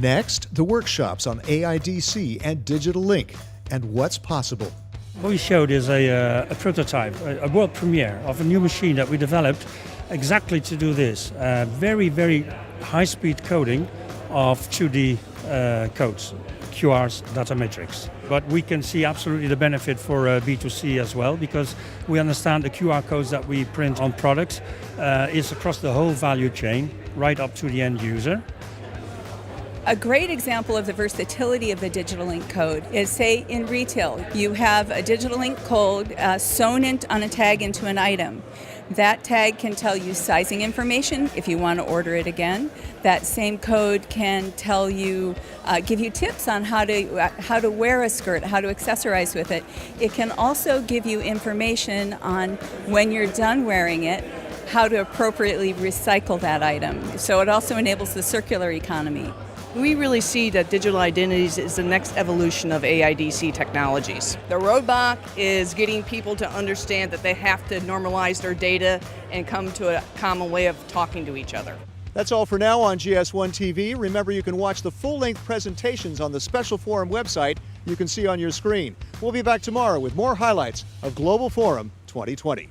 Next, the workshops on AIDC and Digital Link and what's possible. What we showed is a prototype, a world premiere of a new machine that we developed exactly to do this. Very, very high-speed coding of 2D codes, QRs, data matrix. But we can see absolutely the benefit for B2C as well, because we understand the QR codes that we print on products is across the whole value chain, right up to the end user. A great example of the versatility of the digital ink code is, say, in retail, you have a digital ink code sewn on a tag into an item. That tag can tell you sizing information if you want to order it again. That same code can tell you, give you tips on how to wear a skirt, how to accessorize with it. It can also give you information on when you're done wearing it, how to appropriately recycle that item. So it also enables the circular economy. We really see that digital identities is the next evolution of AIDC technologies. The roadblock is getting people to understand that they have to normalize their data and come to a common way of talking to each other. That's all for now on GS1 TV. Remember, you can watch the full-length presentations on the Special Forum website you can see on your screen. We'll be back tomorrow with more highlights of Global Forum 2020.